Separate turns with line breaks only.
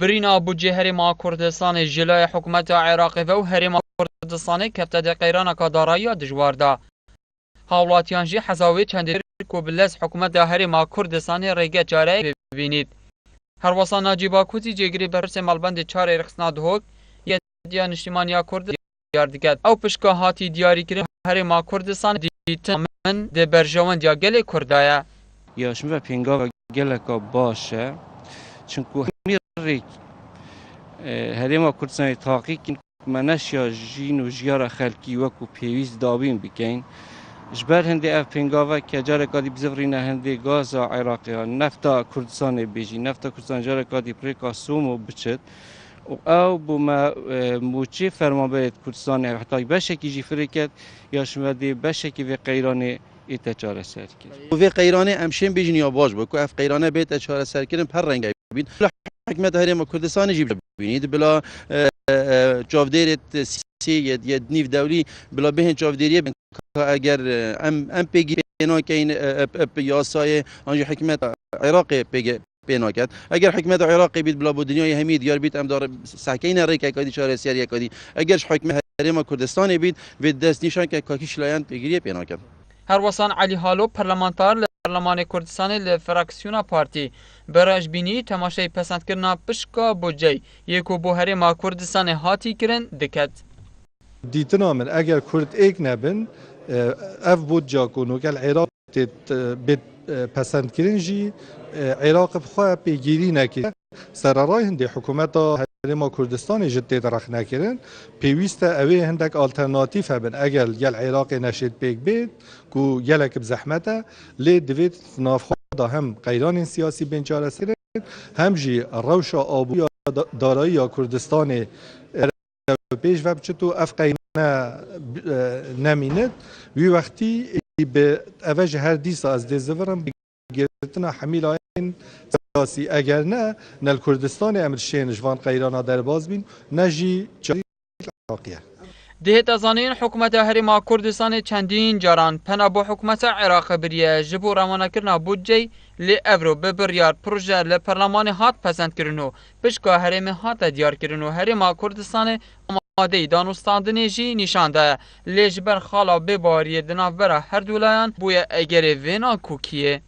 برينا بودجه هرما كردستان جلای حکومت عراق و هرما کردستان کفته ده قیران کادارایی دجوار دا. حاولاتیان جی حزاوی چند کو بلس حکومت هرما کردستان ریگه جاره ببینید. هر وسان ناجیبا کوتی جگری برس مالبند چار رخصنا دهوک یا دیان نشتیمانیا کرد دیار دیگه. او پشکا هاتی دیاری کرد هرما کردستان دیتن ده برجوان دیا گل کردایا.
یاشم و پینگا و گل کا باشه. چونکو همیشه هرما کردستان تحقیق منش یا جین و جیار خلکی وکو پیویز دابین بکن. جبر هندی اف پینگاوا که جاره کادی بزرگی هندی گاز عراقی نفتا کردستان بیجی نفتا کردستان جاره کادی پریکا سومو بچت او بوما موچی فرمانبر کردستان حتی بشه کی جفری کرد یا شمدی بشه کی و قیرانی اتچار سر کرد.
و قیرانی امشین بیجی یا باج بکو اف قیرانی بیت اتچار سر کردن پر رنگ بید. حکمت هرما کردستان جیب بینید بلا جاودیرت سی ید نیو دولی بلا بهن جاودیریه اگر ام پیگی پینا کین یاسای آنجا حکمت عراق پیگ پینا کرد اگر حکمت عراقی بید بلا بود دنیای همه دیار بید ام دار سکین ریک کادی چهار سری کادی اگر حکمت هرما کردستان بید و دست نشان که کاکیش لایان پیگیری پینا کرد.
هر وسان علی حالو پارلمانتار پارلمان کردستان لفراکسیونا پارتی برای بینی تماشای پسند کردن پشکا بودجه یکو بو هرما کردستان هاتی کردن دکت.
دیتنا من اگر کرد ایک نبن اف بود جا کنو که العراق بید پسند کرنجی عراق بخواه پیگیری نکرد سرارای هندی حکومت هرما کردستان جدی درخ نکرن پیویست اوی هندک آلترناتیف هبن اگر یل عراق نشید پیگ بید کو یلک بزحمته لی دوید نافخواه هم قیران سیاسی بینچار سرن هم جی روش آبوی دارایی کردستان پیش و بچه تو افقای نمینید وی وقتی به اوج هر دیسا از دیزورم بگیرتنا حمیل آین سیاسی اگر نه نل کردستان امر شین جوان قیرانا در باز بین نجی چاری عراقیه.
دهت ازانین حکومت هرما کردستان چندین جاران پنا بو حکومت عراق بریه جبو روانه کرنا بودجه لی افرو ببریار پروژه لپرلمان هات پسند کرنو پشکا هرم هات دیار کرنو هرما کردستان آماده دانستاندنی جی نشان ده لیجبر خالا بباریه دناف برا هر دولایان بویا اگر وینا کوکیه.